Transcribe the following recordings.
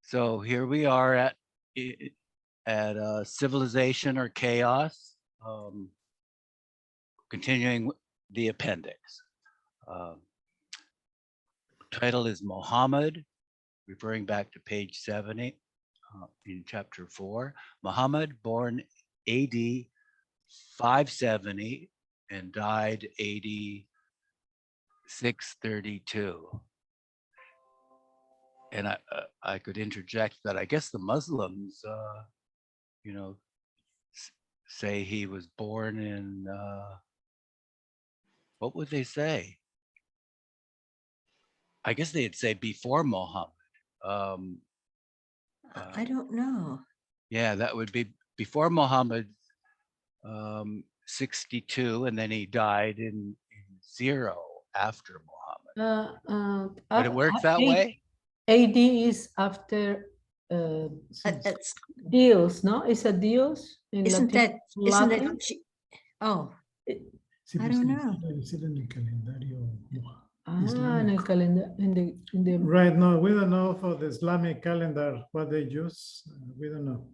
So here we are at Civilization or Chaos, continuing the appendix. Title is Muhammad, referring back to page 70 in chapter 4. Muhammad, born AD 570 and died AD 632. And I could interject that I guess the Muslims, say he was born in, what would they say? I guess they'd say before Muhammad. I don't know. Yeah, that would be before Muhammad, 62, and then he died in 0 after Muhammad. Would it work that way? AD is after That's, Dios, no? Is a Dios in isn't Latin? that, isn't it? Latin? Oh, Sí, I pues, don't sí, know. debe ser en el calendario En Islamic. el calendar, in the Right, no, we don't know for the Islamic calendar what they use. We don't know.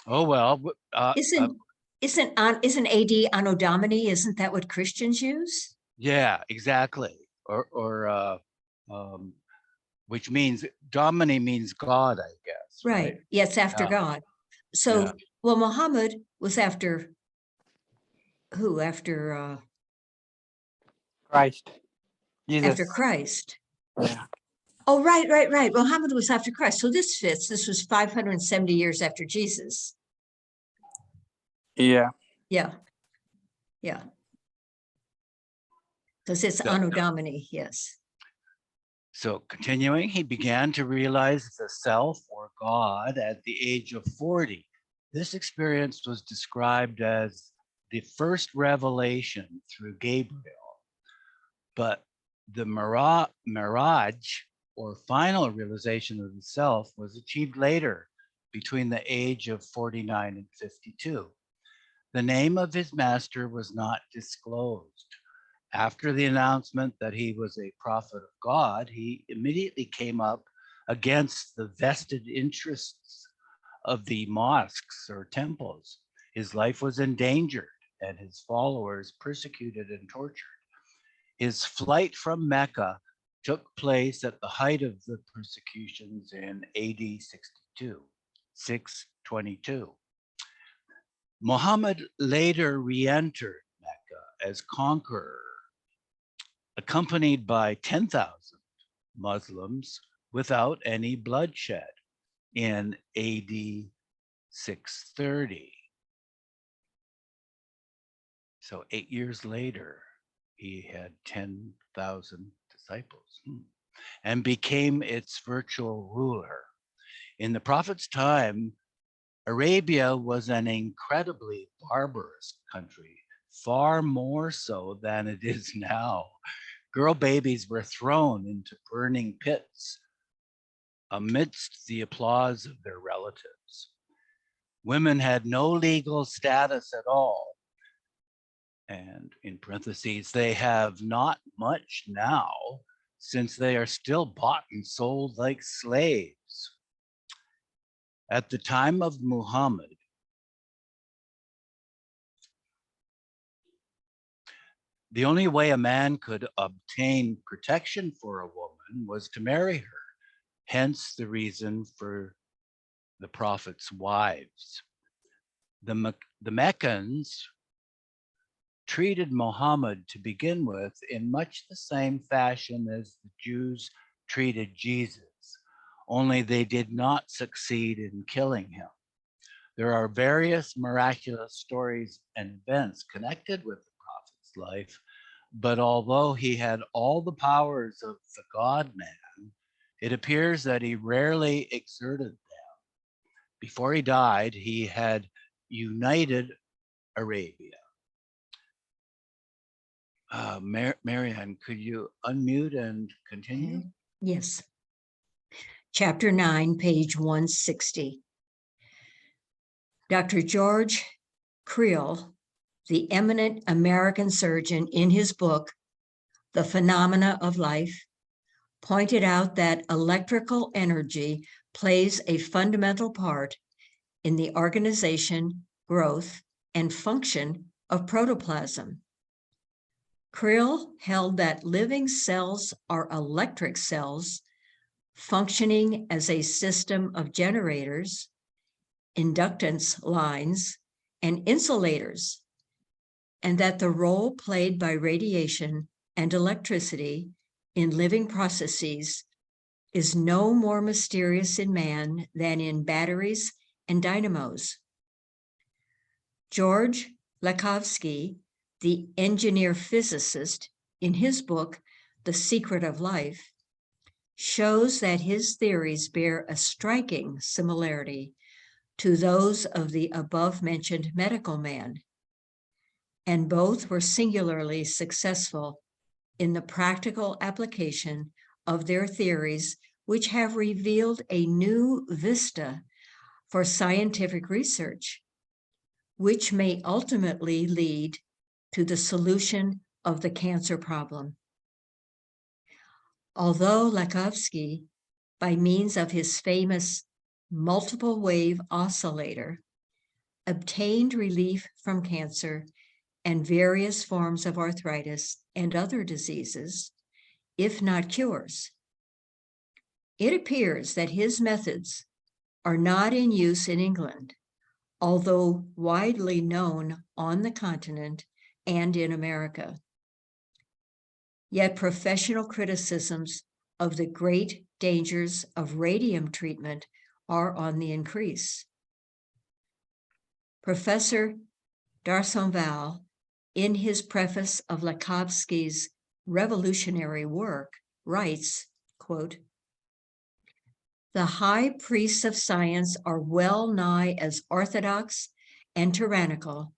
Oh, well. Isn't AD Anno Domini? Isn't that what Christians use? Yeah, exactly. Which means Domini means God, I guess. Right. Yes, after Yeah. God. So, Yeah. well, Muhammad was after who? After Christ. Jesus. after Christ. Yeah. Oh, right. Muhammad was after Christ. So this fits. This was 570 years after Jesus. Yeah. Yeah. Because it's Anno Domini, yes. So continuing, he began to realize the self or God at the age of 40. This experience was described as the first revelation through Gabriel, but the mirage or final realization of the self was achieved later between the age of 49 and 52. The name of his master was not disclosed. After the announcement that he was a prophet of God, he immediately came up against the vested interests of the mosques or temples. His life was endangered and his followers persecuted and tortured. His flight from Mecca took place at the height of the persecutions in AD 622. Muhammad later re-entered Mecca as conqueror, accompanied by 10,000 Muslims without any bloodshed in AD 630. So 8 years later, he had 10,000 disciples and became its virtual ruler. In the Prophet's time, Arabia was an incredibly barbarous country, far more so than it is now. Girl babies were thrown into burning pits amidst the applause of their relatives. Women had no legal status at all. And in parentheses, they have not much now, since they are still bought and sold like slaves. At the time of Muhammad, the only way a man could obtain protection for a woman was to marry her, hence the reason for the Prophet's wives. The Meccans treated Muhammad to begin with in much the same fashion as the Jews treated Jesus, only they did not succeed in killing him. There are various miraculous stories and events connected with the Prophet's life, but although he had all the powers of the God-man, it appears that he rarely exerted them. Before he died, he had united Arabia. Marianne, could you unmute and continue? Okay. Yes. Chapter 9, page 160. Dr. George Creel, the eminent American surgeon, in his book, The Phenomena of Life, pointed out that electrical energy plays a fundamental part in the organization, growth, and function of protoplasm. Krill held that living cells are electric cells functioning as a system of generators, inductance lines, and insulators, and that the role played by radiation and electricity in living processes is no more mysterious in man than in batteries and dynamos. George Lakhovsky, the engineer physicist, in his book, The Secret of Life, shows that his theories bear a striking similarity to those of the above-mentioned medical man, and both were singularly successful in the practical application of their theories, which have revealed a new vista for scientific research, which may ultimately lead to the solution of the cancer problem. Although Lakhovsky, by means of his famous multiple wave oscillator, obtained relief from cancer and various forms of arthritis and other diseases, if not cures, it appears that his methods are not in use in England, although widely known on the continent and in America. Yet professional criticisms of the great dangers of radium treatment are on the increase. Professor d'Arsonval, in his preface of Lakhovsky's revolutionary work, writes, quote, "The high priests of science are well nigh as orthodox and tyrannical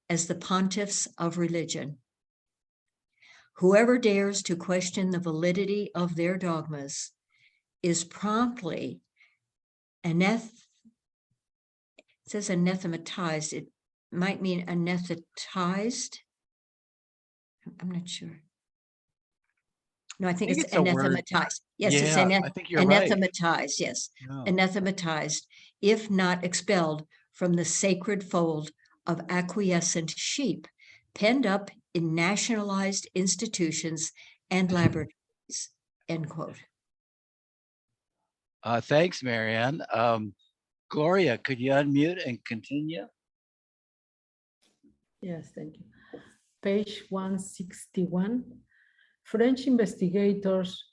as the pontiffs of religion. Whoever dares to question the validity of their dogmas is promptly it says anathematized. It might mean anesthetized. I'm not sure. No, I think it's it's a word. anathematized. Yes, it's Yeah, I think you're right. anathematized. Yes, Yeah. anathematized, if not expelled from the sacred fold of acquiescent sheep, penned up in nationalized institutions and laboratories, end quote. Thanks, Marianne. Gloria, could you unmute and continue? Yes, thank you. Page 161. French investigators,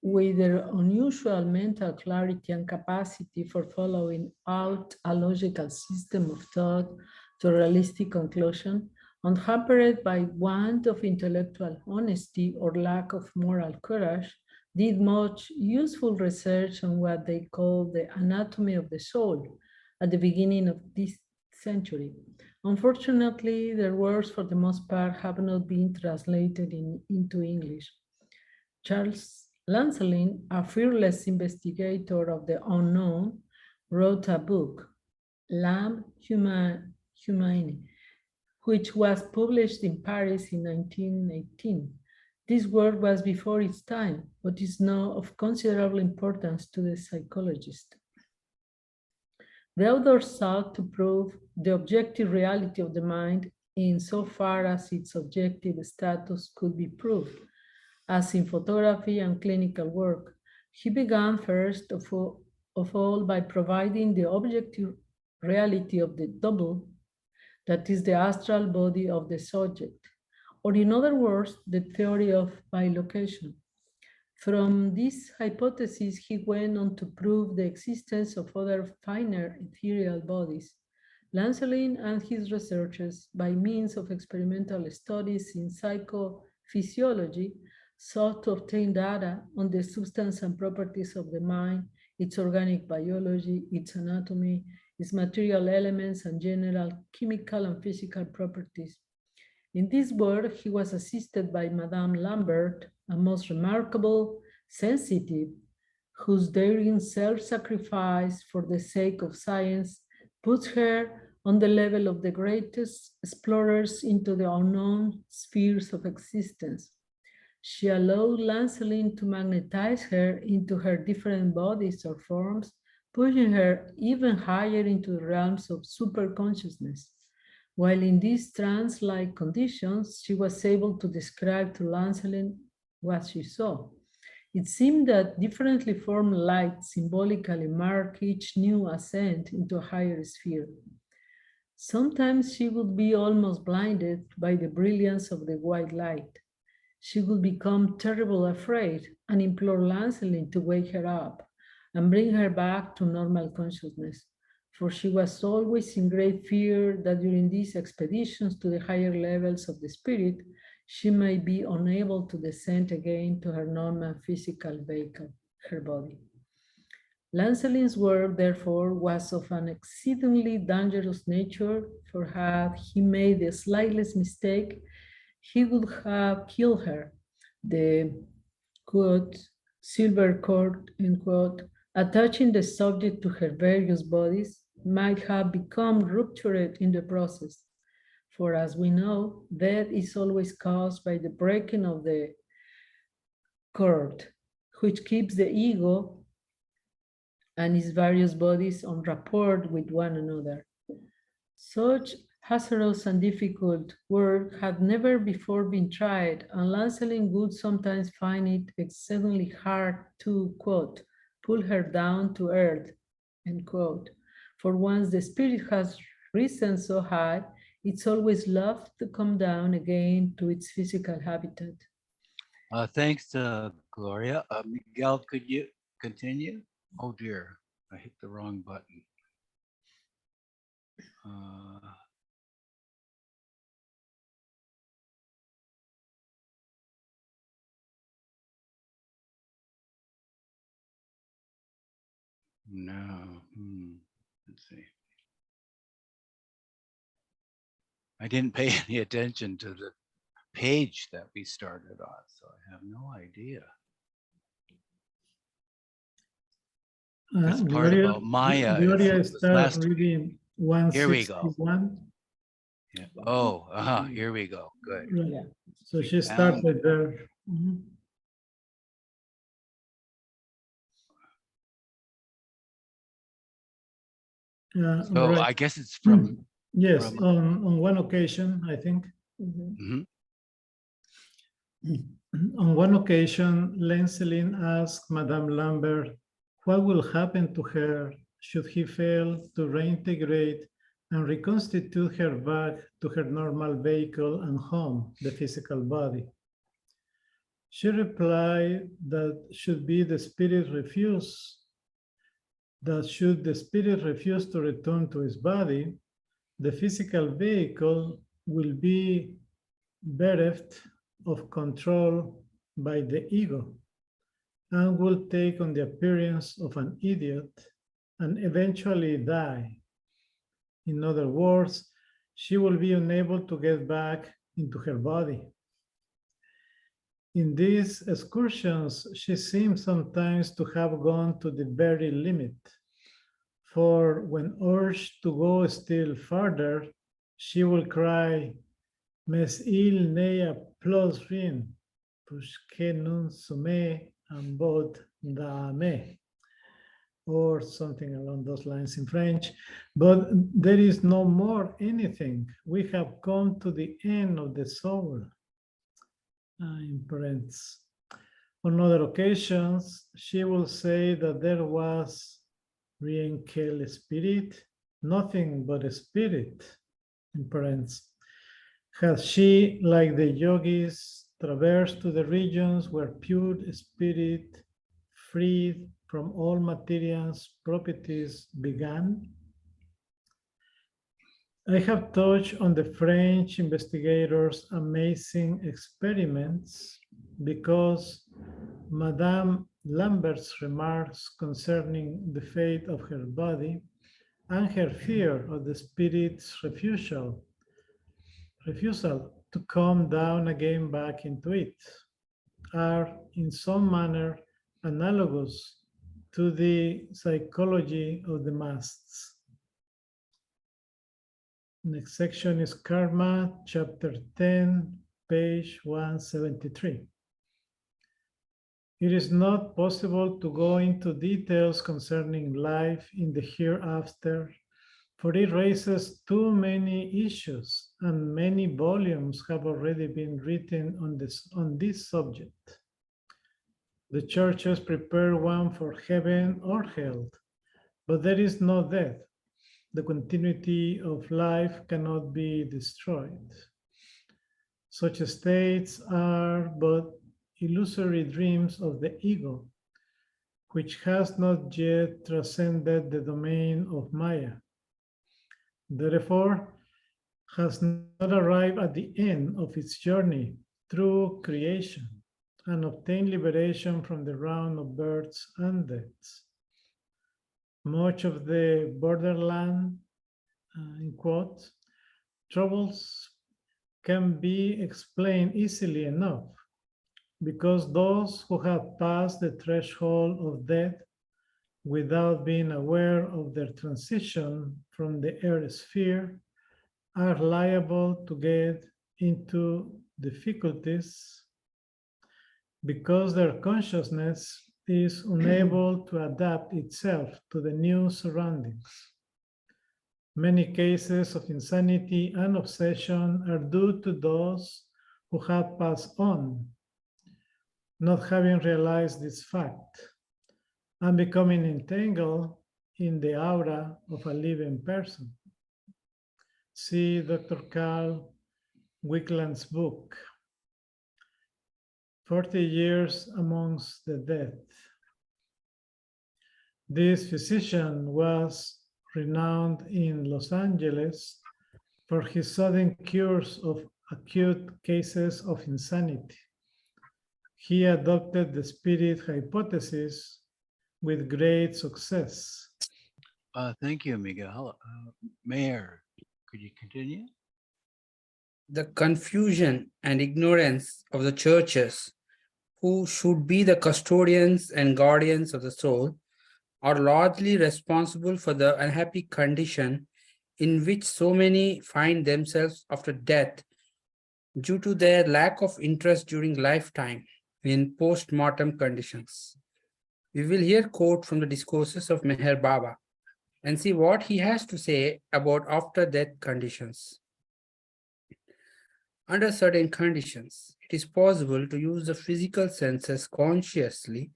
with their unusual mental clarity and capacity for following out a logical system of thought to a realistic conclusion, unhampered by want of intellectual honesty or lack of moral courage, did much useful research on what they call the anatomy of the soul at the beginning of this century. Unfortunately, their works, for the most part, have not been translated into English. Charles Lancelin, a fearless investigator of the unknown, wrote a book, L'âme humaine, which was published in Paris in 1918. This work was before its time, but is now of considerable importance to the psychologist. The author sought to prove the objective reality of the mind insofar as its objective status could be proved, as in photography and clinical work. He began first of all by providing the objective reality of the double, that is the astral body of the subject, or in other words, the theory of bilocation. From this hypothesis, he went on to prove the existence of other finer ethereal bodies. Lancelin and his researchers, by means of experimental studies in psychophysiology, sought to obtain data on the substance and properties of the mind, its organic biology, its anatomy, its material elements, and general chemical and physical properties. In this work, he was assisted by Madame Lambert, a most remarkable, sensitive, whose daring self-sacrifice for the sake of science puts her on the level of the greatest explorers into the unknown spheres of existence. She allowed Lancelin to magnetize her into her different bodies or forms, pushing her even higher into the realms of superconsciousness. While in these trance-like conditions, she was able to describe to Lancelin what she saw. It seemed that differently formed light symbolically marked each new ascent into a higher sphere. Sometimes she would be almost blinded by the brilliance of the white light. She would become terribly afraid and implore Lancelin to wake her up and bring her back to normal consciousness, for she was always in great fear that during these expeditions to the higher levels of the spirit, she might be unable to descend again to her normal physical vehicle, her body. Lancelin's work, therefore, was of an exceedingly dangerous nature, for had he made the slightest mistake, he would have killed her. The quote, silver cord, end quote, attaching the subject to her various bodies might have become ruptured in the process. For as we know, death is always caused by the breaking of the cord, which keeps the ego and its various bodies on rapport with one another. Such hazardous and difficult work had never before been tried, and Lancelin would sometimes find it exceedingly hard to, quote, pull her down to earth, end quote. For once the spirit has risen so high, it's always loved to come down again to its physical habitat. Thanks, Gloria. Miguel, could you continue? Oh dear, I hit the wrong button. No, let's see. I didn't pay any attention to the page that we started on, so I have no idea. This part Gloria, about Maya Gloria is started last week. reading Here we go. 161. Yeah. Oh, here we go. Good. Right. Yeah. So We she found started there. Mhm. So right. I guess it's from. Yes, from on one occasion, I think. Mhm. On one occasion, Lancelin asked Madame Lambert what will happen to her should he fail to reintegrate and reconstitute her back to her normal vehicle and home, the physical body. She replied that should the spirit refuse to return to his body, the physical vehicle will be bereft of control by the ego and will take on the appearance of an idiot and eventually die. In other words, she will be unable to get back into her body. In these excursions, she seems sometimes to have gone to the very limit, for when urged to go still farther, she will cry, Mes il nea plus rien, puisque non sume ambot da me, or something along those lines in French. But there is no more anything. We have come to the end of the soul. In parentheses. On other occasions, she will say that there was Rienkel spirit, nothing but a spirit, in parentheses. Has she, like the yogis, traversed to the regions where pure spirit, freed from all material's properties, began? I have touched on the French investigators' amazing experiments because Madame Lambert's remarks concerning the fate of her body and her fear of the spirit's refusal to come down again back into it are in some manner analogous to the psychology of the masks. Next section is Karma, chapter 10, page 173. It is not possible to go into details concerning life in the hereafter, for it raises too many issues, and many volumes have already been written on this subject. The churches prepare one for heaven or hell, but there is no death. The continuity of life cannot be destroyed. Such states are but illusory dreams of the ego, which has not yet transcended the domain of Maya. Therefore, has not arrived at the end of its journey through creation and obtained liberation from the round of births and deaths. Much of the borderland, in quotes, troubles can be explained easily enough, because those who have passed the threshold of death without being aware of their transition from the earth sphere are liable to get into difficulties because their consciousness is unable to adapt itself to the new surroundings. Many cases of insanity and obsession are due to those who have passed on, not having realized this fact, and becoming entangled in the aura of a living person. See Dr. Carl Wickland's book, 40 Years Amongst the Dead. This physician was renowned in Los Angeles for his sudden cures of acute cases of insanity. He adopted the spirit hypothesis with great success. Thank you, Miguel. Mayor, could you continue? The confusion and ignorance of the churches, who should be the custodians and guardians of the soul, are largely responsible for the unhappy condition in which so many find themselves after death due to their lack of interest during lifetime in post-mortem conditions. We will here quote from the discourses of Meher Baba and see what he has to say about after-death conditions. Under certain conditions, it is possible to use the physical senses consciously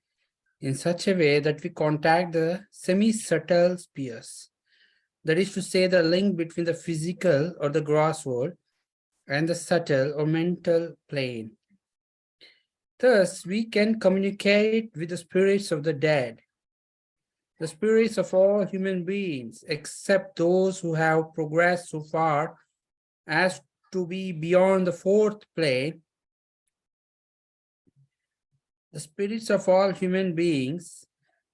in such a way that we contact the semi-subtle spheres. That is to say, the link between the physical or the gross world and the subtle or mental plane. Thus, we can communicate with the spirits of the dead, the spirits of all human beings, except those who have progressed so far as to be beyond the fourth plane. The spirits of all human beings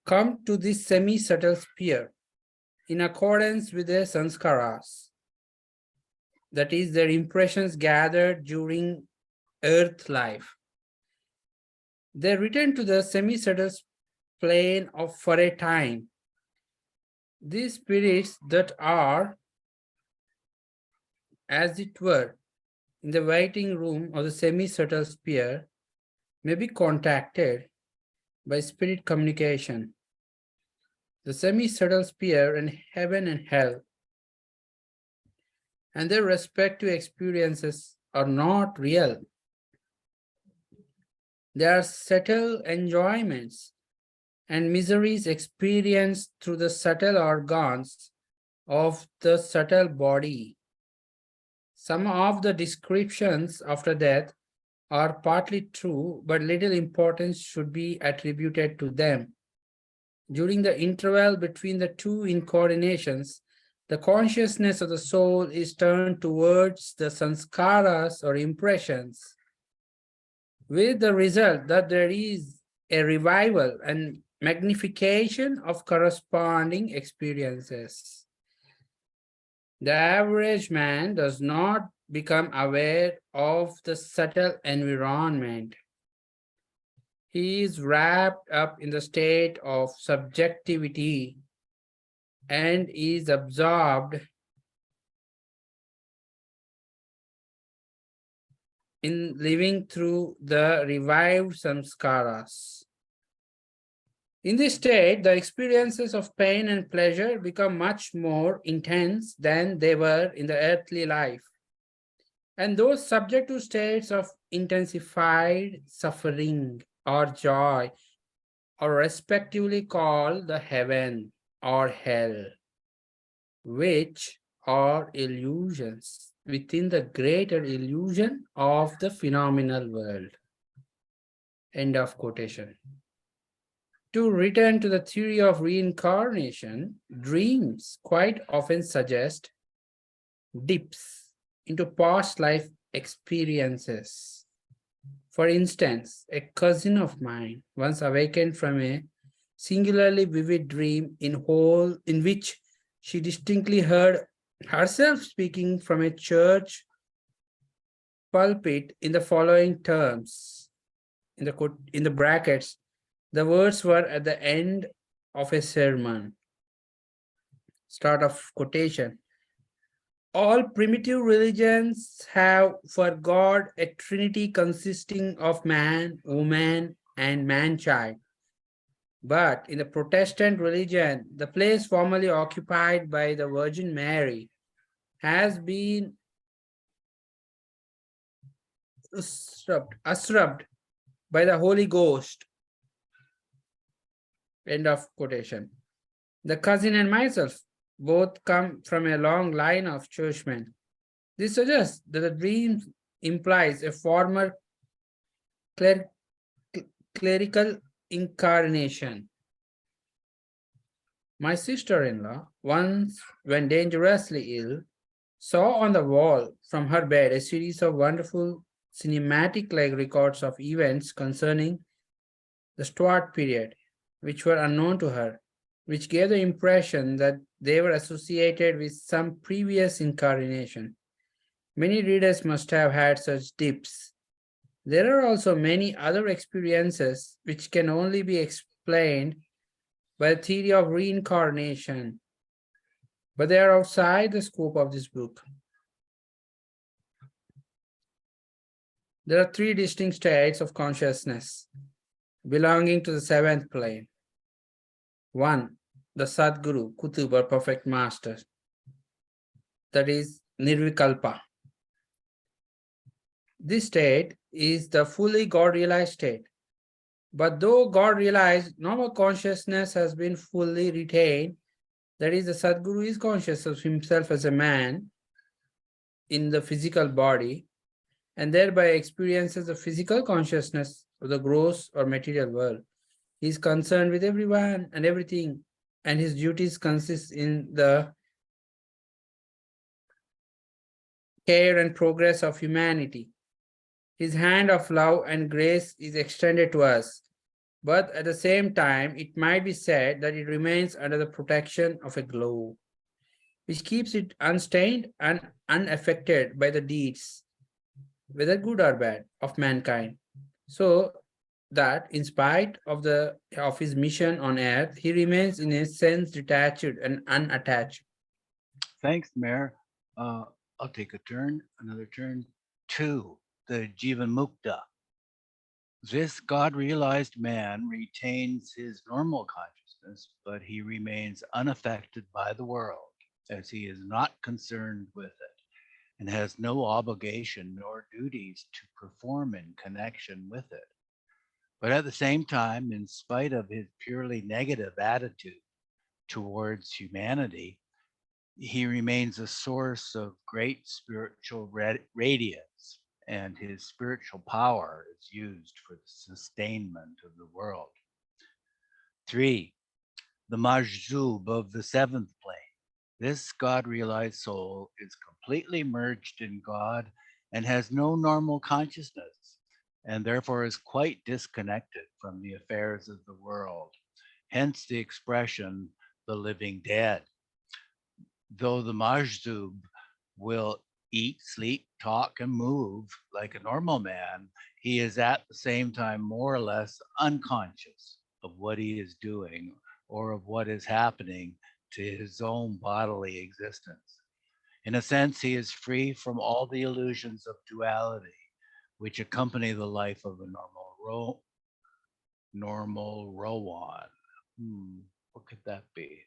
come to this semi-subtle sphere in accordance with their sanskaras, that is, their impressions gathered during earth life. They return to the semi-subtle plane for a time. These spirits that are, as it were, in the waiting room of the semi-subtle sphere may be contacted by spirit communication. The semi-subtle sphere and heaven and hell and their respective experiences are not real. They are subtle enjoyments and miseries experienced through the subtle organs of the subtle body. Some of the descriptions after death are partly true, but little importance should be attributed to them. During the interval between the two incarnations, the consciousness of the soul is turned towards the sanskaras or impressions, with the result that there is a revival and magnification of corresponding experiences. The average man does not become aware of the subtle environment. He is wrapped up in the state of subjectivity and is absorbed in living through the revived samskaras. In this state, the experiences of pain and pleasure become much more intense than they were in the earthly life. And those subject to states of intensified suffering or joy are respectively called the heaven or hell, which are illusions within the greater illusion of the phenomenal world. End of quotation. To return to the theory of reincarnation, dreams quite often suggest dips into past life experiences. For instance, a cousin of mine once awakened from a singularly vivid dream in which she distinctly heard herself speaking from a church pulpit in the following terms, in the brackets, the words were at the end of a sermon. Start of quotation. All primitive religions have for God a trinity consisting of man, woman, and man-child. But in the Protestant religion, the place formerly occupied by the Virgin Mary has been usurped by the Holy Ghost. End of quotation. The cousin and myself both come from a long line of churchmen. This suggests that the dream implies a former clerical incarnation. My sister-in-law, once when dangerously ill, saw on the wall from her bed a series of wonderful cinematic-like records of events concerning the Stuart period, which were unknown to her, which gave the impression that they were associated with some previous incarnation. Many readers must have had such dips. There are also many other experiences which can only be explained by the theory of reincarnation, but they are outside the scope of this book. There are three distinct states of consciousness belonging to the seventh plane. One, the Sadguru, Kutub or perfect master, that is Nirvikalpa. This state is the fully God-realized state. But though God-realized, normal consciousness has been fully retained. That is, the Sadguru is conscious of himself as a man in the physical body, and thereby experiences the physical consciousness of the gross or material world. He is concerned with everyone and everything, and his duties consist in the care and progress of humanity. His hand of love and grace is extended to us, but at the same time, it might be said that it remains under the protection of a glove, which keeps it unstained and unaffected by the deeds, whether good or bad, of mankind. So that in spite of his mission on earth, he remains in a sense detached and unattached. Thanks, Mayor. I'll take another turn. 2, the Jivan Mukta. This God-realized man retains his normal consciousness, but he remains unaffected by the world, as he is not concerned with it and has no obligation nor duties to perform in connection with it. But at the same time, in spite of his purely negative attitude towards humanity, he remains a source of great spiritual radiance, and his spiritual power is used for the sustainment of the world. 3, the Majzub of the seventh plane. This God-realized soul is completely merged in God and has no normal consciousness, and therefore is quite disconnected from the affairs of the world. Hence the expression, the living dead. Though the Majzub will eat, sleep, talk, and move like a normal man, he is at the same time more or less unconscious of what he is doing or of what is happening to his own bodily existence. In a sense, he is free from all the illusions of duality which accompany the life of a normal Rowan. What could that be?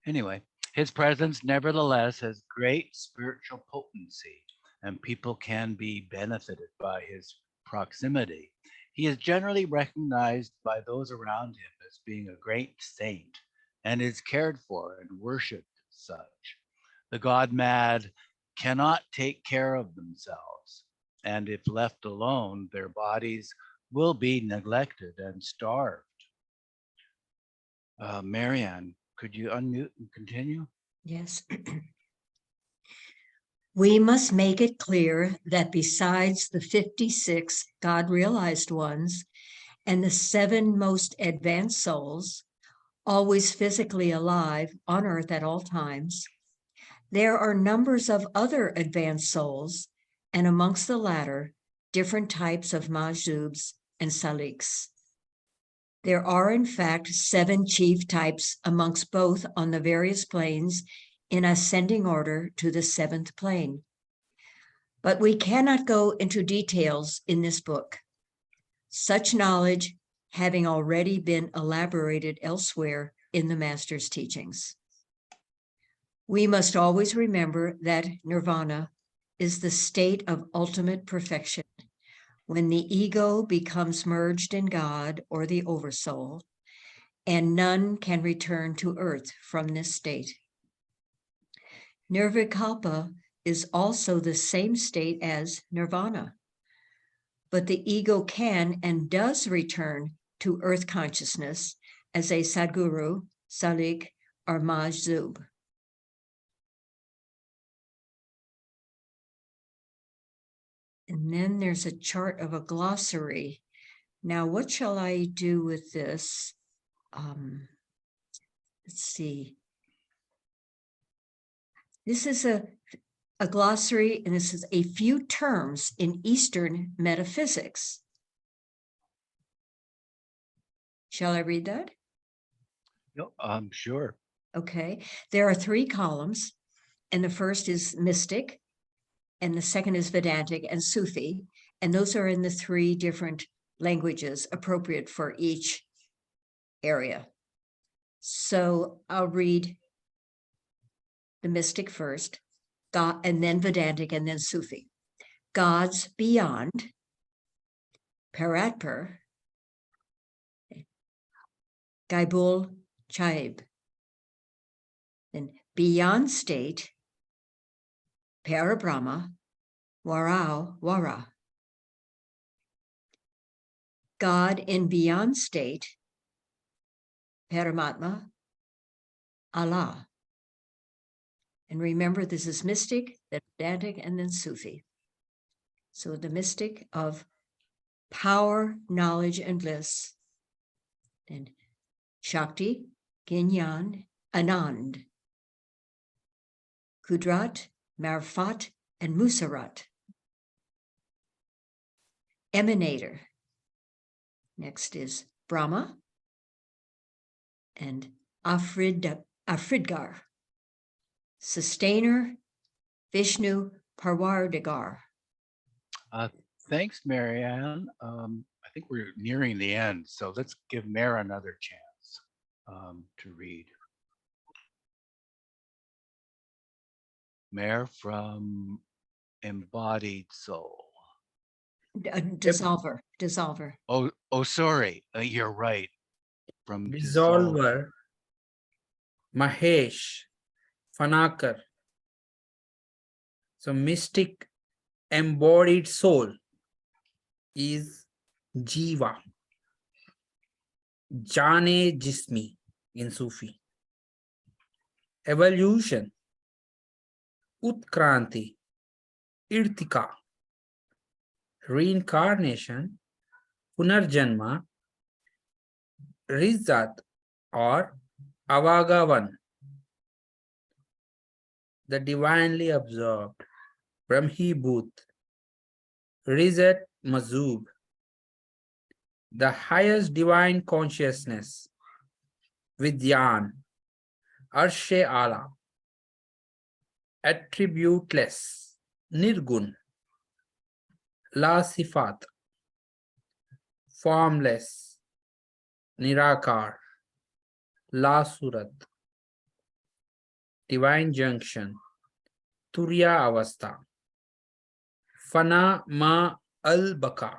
Anyway, his presence nevertheless has great spiritual potency, and people can be benefited by his proximity. He is generally recognized by those around him as being a great saint and is cared for and worshipped as such. The god mad cannot take care of themselves, and if left alone, their bodies will be neglected and starved. Marianne, could you unmute and continue? Yes. We must make it clear that besides the 56 God-realized ones and the 7 most advanced souls, always physically alive on earth at all times, there are numbers of other advanced souls, and amongst the latter, different types of majzubs and saliks. There are, in fact, 7 chief types amongst both on the various planes in ascending order to the 7th plane. But we cannot go into details in this book. Such knowledge having already been elaborated elsewhere in the Master's teachings. We must always remember that nirvana is the state of ultimate perfection, when the ego becomes merged in God or the oversoul, and none can return to earth from this state. Nirvikalpa is also the same state as nirvana, but the ego can and does return to earth consciousness as a sadguru, salik, or majzub. And then there's a chart of a glossary. Now, what shall I do with this? Let's see. This is a glossary, and this is a few terms in Eastern metaphysics. Shall I read that? No, sure. Okay. There are 3 columns, and the first is mystic, and the second is Vedantic and Sufi, and those are in the 3 different languages appropriate for each area. So I'll read the mystic first, God, and then Vedantic, and then Sufi. Gods beyond, Paratpar, Gaibul Chaib. Then beyond state, Parabrahma, Warao Wara. God in beyond state, Paramatma, Allah. And remember, this is mystic, then Vedantic, and then Sufi. So the mystic of power, knowledge, and bliss. Then Shakti, Ginyan, Anand. Kudrat, Marfat, and Musarat. Emanator. Next is Brahma and Afridgar. Sustainer, Vishnu, Parwardigar. Thanks, Marianne. I think we're nearing the end, so let's give Mara another chance to read. Mare from Embodied Soul. Dissolver. Oh, sorry. You're right. From Dissolver, Mahesh, Fanakar. So mystic embodied soul is Jiva, Jane Jismi in Sufi. Evolution, Utkranti, Irtika. Reincarnation, Punarjanma, Rizat or Avagavan. The divinely absorbed, Brahmibhut, Rizat Mazub, the highest divine consciousness, Vidyan, Arshe Ala, attributeless, Nirgun, La Sifat, formless, Nirakar, La Surat, divine junction, Turiya Avastha, Fana Ma Al Baka,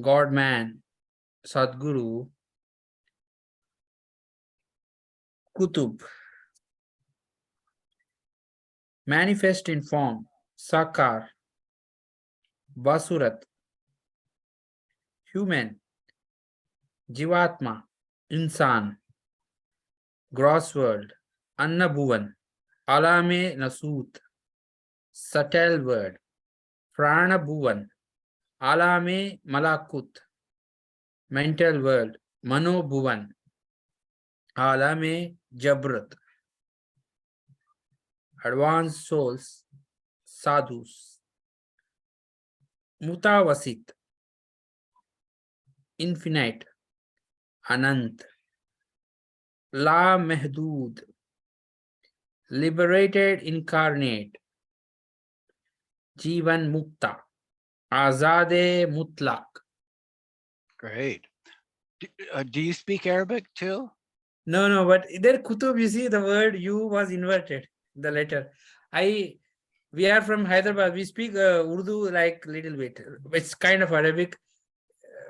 God Man, Sadguru, Kutub, manifest in form, Sakar, Basurat, human, Jivatma, Insan, gross world, Anna Bhuvan, Alame Nasut, subtle word, Prana Bhuvan, Alame Malakut, mental world, Mano Bhuvan, Alame Jabrat, advanced souls, sadhus, Mutavasit, infinite, Anant, La Mehdud, liberated incarnate, Jivan Mukta, Azade Mutlak. Great. Do you speak Arabic too? No, but there Kutub, you see the word U was inverted, the letter. We are from Hyderabad, we speak Urdu like little bit. It's kind of Arabic,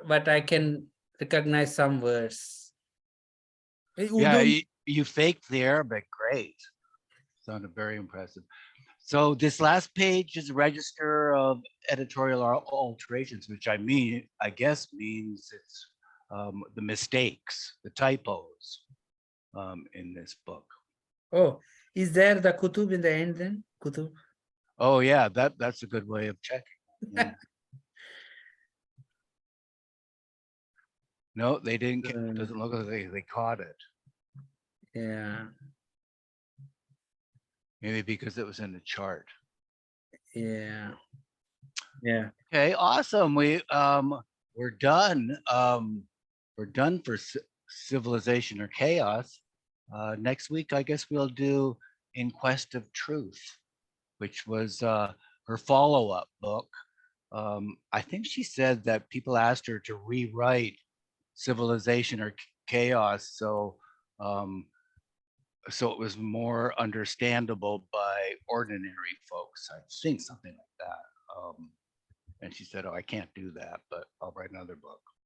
but I can recognize some words. Yeah, Urdu, you faked the Arabic. Great. Sounded very impressive. So this last page is a register of editorial alterations, which I guess means it's the mistakes, the typos in this book. oh, is there the Kutub in the end then? Kutub. Oh yeah, that's a good way of checking. Yeah. No, they didn't. Doesn't look like they caught it. Yeah, Maybe because it was in the chart. yeah, yeah. Okay, awesome. We're done. We're done for Civilization or Chaos. Next week, I guess we'll do In Quest of Truth, which was her follow-up book. I think she said that people asked her to rewrite Civilization or Chaos, so it was more understandable by ordinary folks. I think something like that. And she said, "Oh, I can't do that, but I'll write another book."